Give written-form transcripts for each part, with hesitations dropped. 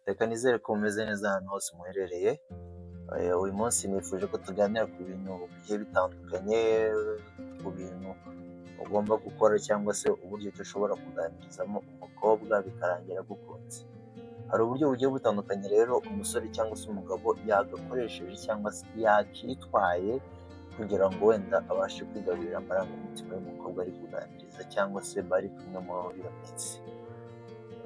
Reka nizere ko mumeze neza ahantu hose muherereye. Uyu munsi nifuje ko tuganira ku bintu bigiye bitandukanye, ku bintu ugomba gukora cyangwa se uburyo ki ushobora kuganirizamo umukobwa bikarangira agukunze. Hari uburyo bugiye butandukanye rero umusore cyangwa se umugabo yagakoresheje cyangwa se yakitwaye kugira ngo wenda abashe kwigarurira amarangamutima y'umukobwa ari kuganiriza cyangwa se bari kumwe muri iyo minsi.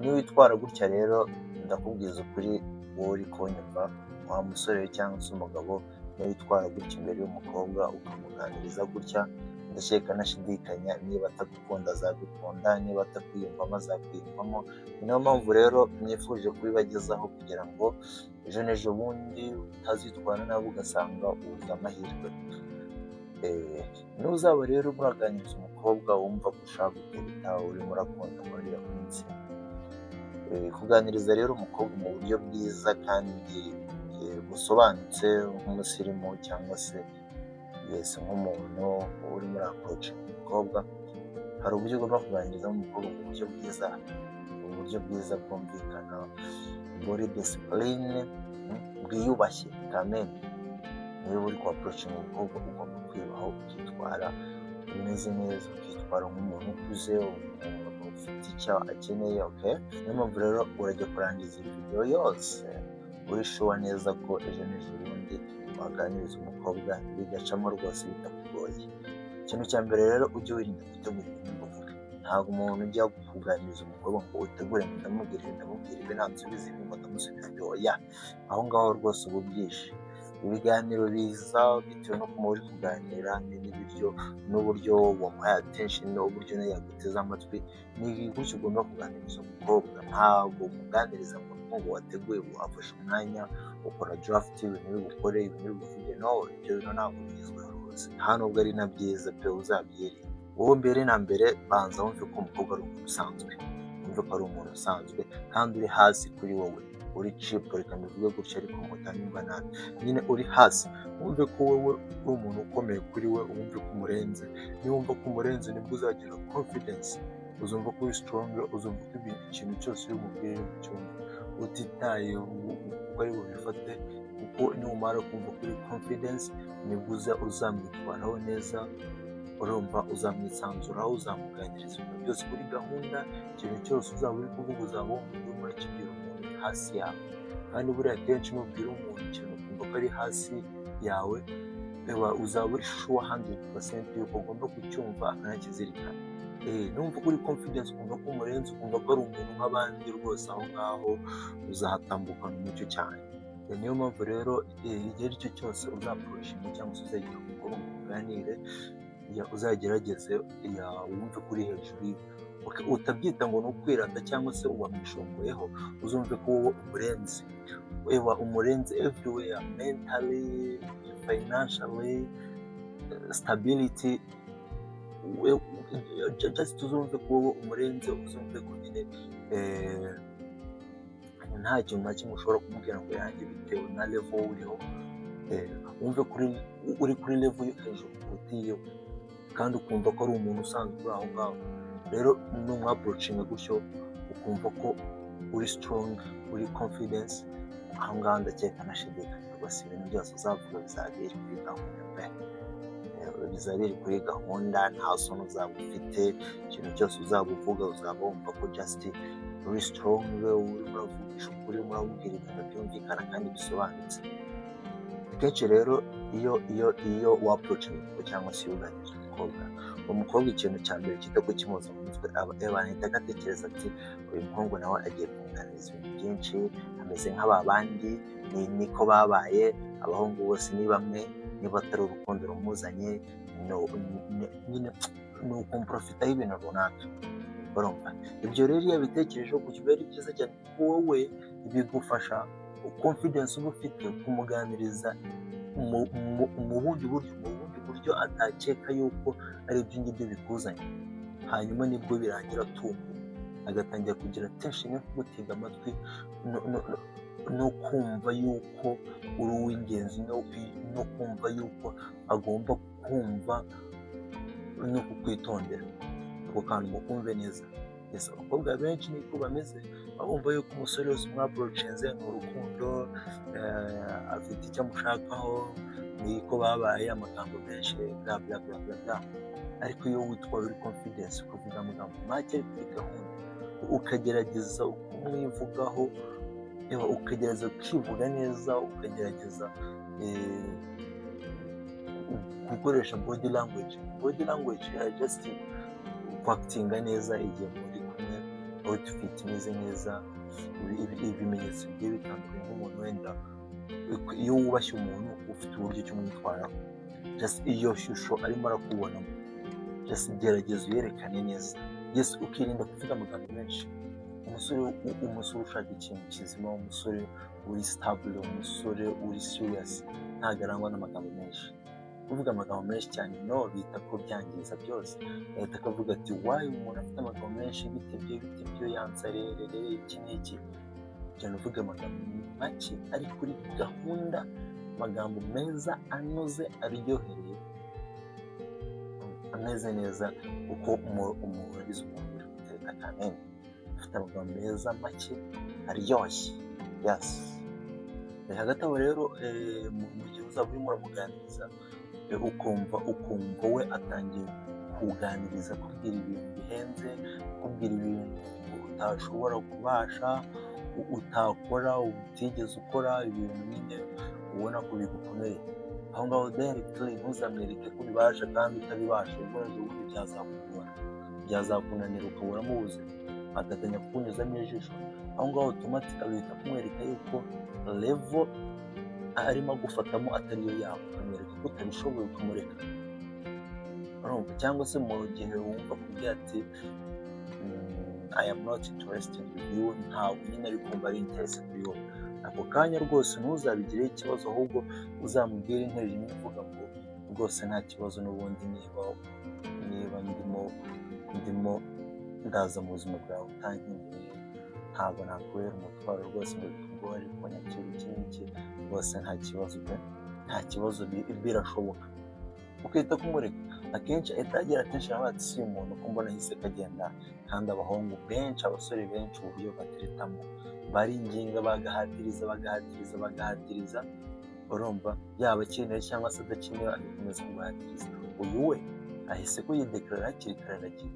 Niwitwara gutya rero ndakubwiza ukuri, wowe uri kunyumva, wa musore cyangwa se umugabo, niwitwara gutya imbere y'umukobwa ukamuganiriza gutya, ndakeka ntashidikanya niba atagukunda azagukunda, niba atakwiyumvamo azakwiyumvamo. Ni nayo mpamvu rero mwifuje kubibagezaho kugira ngo ejo n'ejo bundi utazitwara nabi ugasanga ubuze amahirwe. Nuzaba rero muraganiriza umukobwa wumva ko ushaka gukubita, urimo urakunda muri iyo minsi, kuganiriza rero umukobwa mu buryo bwiza kandi busobanutse nk'umusirimu cyangwa se nk'umuntu urimo urakoresha umukobwa, hari uburyo ugomba kuganiriza umukobwa mu buryo bwiza, uburyo bwiza bwumvikana, buri disipurine, bwiyubashye kameme. Niba uri kuapproachinga umukobwa ugomba kwiyubaha, ukitwara umeze neza, ukitwara nk'umuntu ukuze, umuntu ufite icyo akeneye. Niyo mpamvu rero urajya kurangiza iyi video yose uri sure neza ko ejo n'ejo bundi waganiriza umukobwa bigacamo rwose bitakugoye. Ikintu cya mbere rero ujye wirinda gutegura ibintu uvuga. Ntabwo umuntu ujya kuganiriza umukobwa ngo utegure ngo ndamubwira ibi nansubiza ibi ngo ndamusubiza ibi, oya, aho ngaho rwose uba ubyishe. Ibiganiro biza bitewe no kuba uri kuganira n'uburyo wamuhaye attention, n'uburyo nawe yaguteze amatwi. Ni gutyo ugomba kuganiriza umukobwa, ntabwo umuganiriza ngo wateguye wafashe umwanya ukora draft y'ibintu uri bukore, ibintu uri buvuge. No, ibyo bintu ntabwo bigezweho rwose, nta nubwo ari na byiza pe, uzabyirinde. Wowe mbere na mbere banza wumve ko umukobwa ari umuntu usanzwe, wumve ko ari umuntu usanzwe kandi uri hasi kuri wowe, uri cheap, reka mbivuge gutya ariko mutanyumva nabi. Nyine uri hasi, wumve ko wowe uri umuntu ukomeye kuri we, wumve ko umurenze. Niwumva ko umurenze nibwo uzagira confidence, uzumva ko uri strong, uzumva ko ikintu cyose uri bubwire ucyumva utitaye uko ari bubifate, kuko numara kumva kuri confidence nibwo uzamwitwaraho neza, urumva uzamwisanzuraho, uzamuganiriza ibintu byose kuri gahunda. Ikintu cyose uzaba uri kuvuga uzaba urimo urakibwira umuntu uri hasi yawe, kandi buriya kenshi nubwira umuntu ikintu ukumva ko ari hasi yawe, uzaba uri sure 100% yuko ugomba kucyumva akanakizirikana. Numva uri confidence, ukumva ko umurenze, ukumva ko ari umuntu nk'abandi rwose, aho ngaho uzahatambukana umucyo cyane. Niyo mpamvu rero igihe icyo cyose uzaproshinga cyangwa se uzagira umukobwa ngo uganire, uzagerageze wumve kuri hejuru, utabyita ngo ni ukwirata cyangwa se wamwishongoyeho. Uzumve ko wowe umurenze everywhere, mentally, financially, stability. Just uzumve ko wowe umurenze, uzumve ko nyine nta kintu na kimwe ushobora kumubwira ngo yanjye bitewe na level uriho. Wumve uri kuri level yo hejuru kurutiyeho, kandi ukumva ko ari umuntu usanzwe uri aho ngaho. Rero numwaprochinga gutyo ukumva ko uri strong, uri confidence, aho ngaho ndakeka ntashidikanya rwose ibintu byose uzavuga bizaba biri kuri gahunda pe, bizaba biri kuri gahunda, nta soni uzaba ufite. Ikintu cyose uzaba uvuga uzaba wumva ko just uri strong, urimo uravugisha ukuri, urimo uramubwira ibintu byumvikana kandi bisobanutse. Kenshi rero iyo waprochinga cyangwa se uganiriza umukobwa, ikintu cya mbere kita ko kimuza mu mutwe, ahita agatekereza ati uyu muhungu nawe agiye kuganiriza ibintu byinshi, ameze nk'aba bandi, niko babaye, abahungu bose ni bamwe, niba atari urukundo rumuzanye, nyine ni ukumprofitaho ibintu runaka. Urumva ibyo rero iyo bitekerejeho ku kiba ari byiza cyane, kuko wowe bigufasha confidence uba ufite kumuganiriza mu bundi buryo atakeka yuko ari ibyo ngibyo bikuzanye. Hanyuma nibwo birangira atunguwe, agatangira kugira tension yo kugutega amatwi no kumva yuko uri uw'ingenzi, no kumva yuko agomba kumva no kukwitondera. Ako kantu mukumve neza. Abakobwa benshi niko bameze, wumva yuko umusore wese umwapurocinze ni urukundo, afite icyo amushakaho, niko babaye amagambo menshi bla bla bla bla bla. Ariko iyo witwaye uri confidence ukavuga amagambo make kuri gahunda, ukagerageza kumwivugaho, ukagerageza ukivuga neza, ukagerageza gukoresha body language just kwakitinga neza igihe muri kumwe, outfit imeze neza, ibimenyetso bigiye bitandukanye nk'umuntu wenda iyo wubashye umuntu ufite uburyo cyo mwitwaraho, just iyo shusho arimo arakubonamo, just gerageza uyerekane neza, yes, ukirinda kuvuga amagambo menshi. Umusore ushaka ikintu kizima, umusore uri stable, umusore uri serious, ntabwo arangwa n'amagambo menshi. Kuvuga amagambo menshi cyane no bita ko byangiza byose, ahita akavuga ati wayi umuntu afite amagambo menshi, bite byo yansarerere iki n'iki. Jya uvuga amagambo make ari kuri gahunda, amagambo meza anoze aryohereye, ameze neza, kuko umubariza umuntu uri guteka kamene afite amagambo meza make aryoshye. Yes, hagati aho rero mu gihe uzaba urimo uramuganiriza, ukumva we atangiye kuganiriza, kubwira ibintu bihenze, kubwira ibintu utashobora kubasha, utakora, utigeze ukora, ibintu nyine ubona ko bigukomeye, aho ngaho directly ntuzamwereke ko ubibasha kandi utabibasha, ubwo ubundi byazakunanira ukaburamo ubuzima, agatanya kukunyuzamo ijisho. Aho ngaho automatically uhita kumwereka yuko level arimo gufatamo atariyo yawe, ukamwereka ko utabishoboye ukamureka. Cyangwa se mu gihe wumva kubwira ati I am not interested with you, ntabwo nyine ari kumva ari interest kuri wowe, ako kanya rwose ntuzabigireho ikibazo, ahubwo uzamubwire intero imwe uvuga ngo rwose nta kibazo, n'ubundi niba ndimo ndaza mu buzima bwawe utankeneye, ntabwo nakubera umutwaro rwose ngo bitugore, ariko nyakira iki n'iki, rwose nta kibazo birashoboka, ukahita kumureka. Akenshi ahita agira attention ati si umuntu ko mbona ahise kagenda, kandi abahungu benshi, abasore benshi uburyo bateretamo baringinga, bagahatiriza, urumva yaba akeneye cyangwa se adakeneye agakomeza kubahatiriza. Uyu we ahise ko yidekarara hakiri kare aragiye.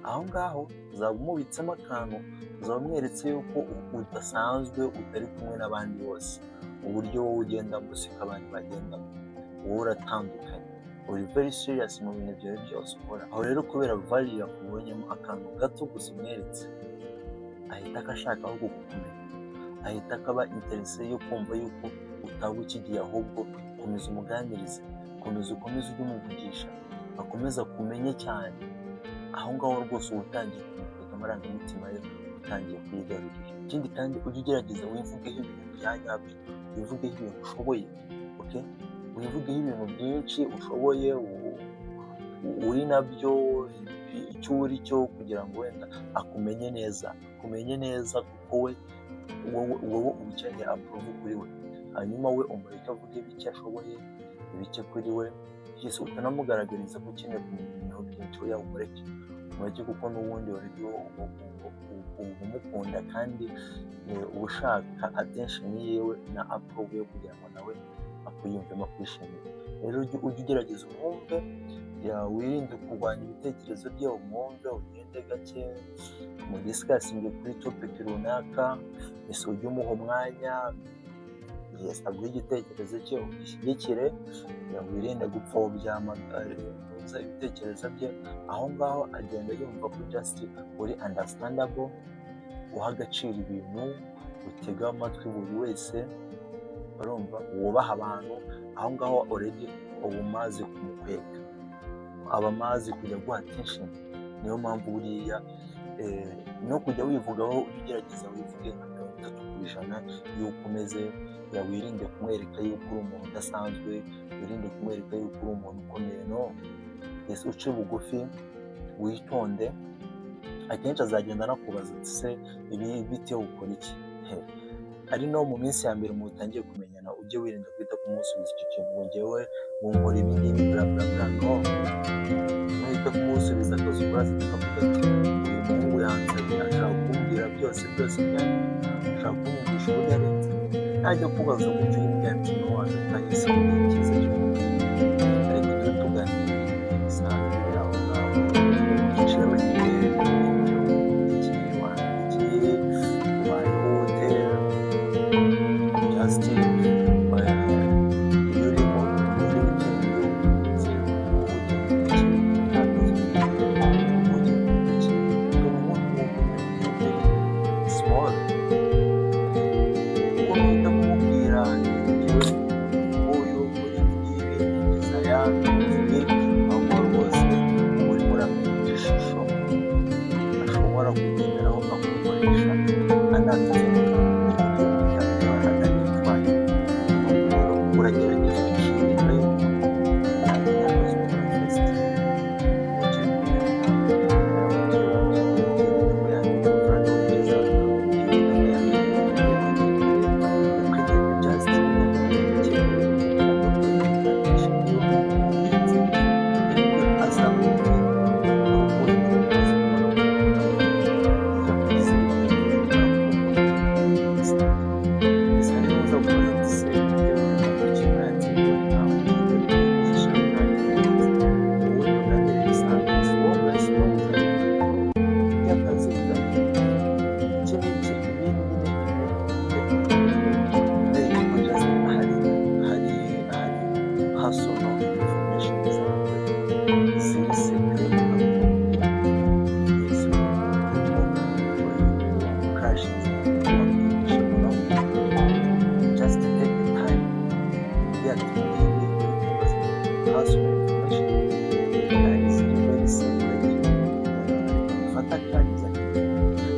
Aho ngaho uzaba umubitsemo akantu, uzaba umweretse yuko udasanzwe, utari kumwe n'abandi bose, uburyo wowe ugendamo siko abandi bagendamo, wowe uratandukanye, uri very serious mu bintu byawe byose ukora. Aho rero kubera value yakubonyemo akantu gato gusa umweretse, ahita akashaka aho kukumenya, ahita akaba interese yo kumva yuko utaba ukigiye, ahubwo komeza umuganirize, komeza ujye umuvugisha, akomeza kumenye cyane. Aho ngaho rwose uba utangiye kumutega amarangamutima ye, utangiye kuyigarurira. Ikindi kandi ujye ugerageza wivugeho ibintu bya nyabyo, wivugeho ibintu ushoboye, okay? Wivugeho ibintu byinshi ushoboye, uri nabyo, icyo uri cyo, kugira ngo wenda akumenye neza, kuko wowe ubikeneye approve kuri we, hanyuma we umureke avuge bike ashoboye, ibike kuri we, byose utanamugaragariza ko ukeneye kumenya byinshi, oya umureke, kuko n'ubundi already umukunda, kandi ushaka attention yiwe na approve yo kugira ngo nawe akuyumvemo, akwishimire. Rero ujye ugerageza umwumve, wirinde kurwanya ibitekerezo bye, umwumve, ugende gake, mudiscussing kuri topic runaka, ese ujye umuha umwanya, yes, aguhe igitekerezo cye, ugishyigikire, wirinde gupfobya ibitekerezo bye. Aho ngaho agenda yumva ko just uri understandable, uha agaciro ibintu, utega amatwi buri wese, urumva, wubaha abantu. Aho ngaho already uba umaze kumukwega, aba amaze kujya guha attention. Niyo mpamvu buriya no kujya wivugaho, ugerageza wivuge nka 30% y'uko umeze, wirinde kumwereka yuko uri umuntu udasanzwe, wirinde kumwereka yuko uri umuntu ukomeye, no, ese uce bugufi, witonde. Akenshi azagenda anakubaza ati se ibi bitewe ukora iki, ari no mu minsi ya mbere umuntu utangiye kumenyana ujye wirinda guhita kumusubiza icyo kintu ngo njyewe nkora ibi ngibi bla bla bla, no, nuhita kumusubiza akazi uraza akavuga ati uyu muhungu yansabye ashaka kumbwira byose byanjye, ashaka kumwumvisha uburyo arenze, najya kubaza gutyo uyimbwira ati no wadutanye se ni cyiza cy'umuntu, ariko tujye tuganira bisanzwe aho ngaho, yicaye wenyine ibyo wandikiye wayihute just iyo urimo muri weekend uzi small uko nuhita kumubwira njyewe nguyu muri ibi ngibi ahubwo rwose urimo uramenya ishusho ashobora kugenderaho akamukoresha anatsinda atanitwaye, rero uragerageza ukirinda yuko yakoze manifest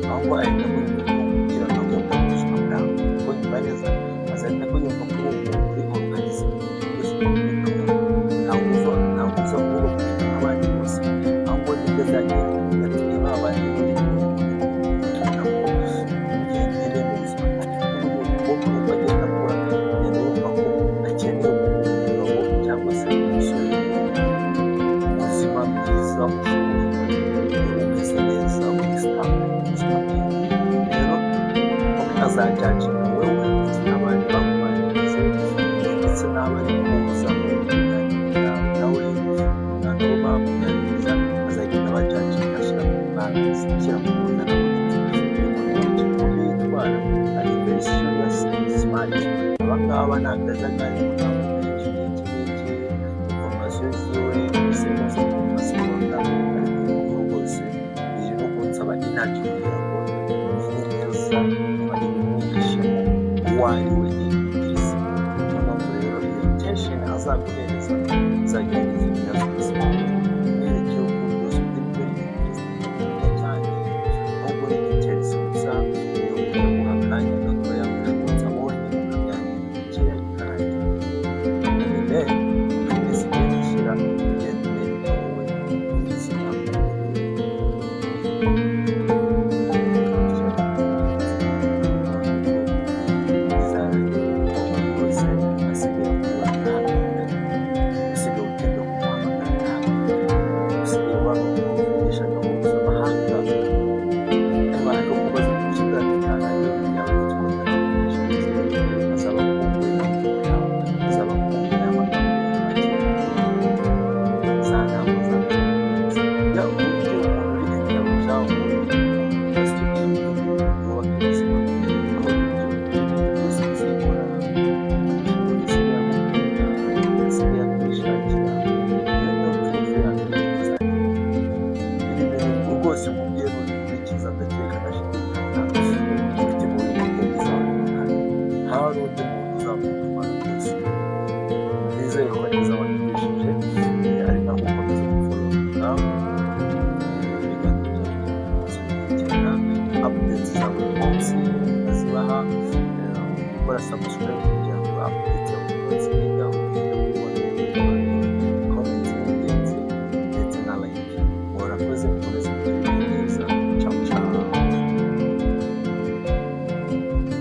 ahubwo ahita kugira gahunda mu buzima bwawe kuko nyuma neza azahita kuyumva ko uri organize byose ntabwo uza kuba kwiga nk'abandi bose, ahubwo nibwo azagera ati niba abandi bari nabo mugendere mu buzima bwawe kuko uko agenda akura agenda yumva ko akeneye umugabo cyangwa se umusore ubuzima bwiza ushoboye umeze neza uri stable mu buzima bwiza, rero azajajinga wewe ndetse n'abandi bakubanirize ndetse n'abari kuza muri kuganira nawe nabo bakuganiriza azagenda abajajinga ashyira ku mwana ashyira ku mwana umuntu yitwara ari very serious smart, aba ngaba ni akajagari amagambo menshi n'iki information ziwe zose amasegonda ariko rwose biri no kunsaba inaki kugira ngo umenye neza ari bimwihishemo uwo ari we n'ibirizi, niyo mpamvu rero iyo intention azaguhereza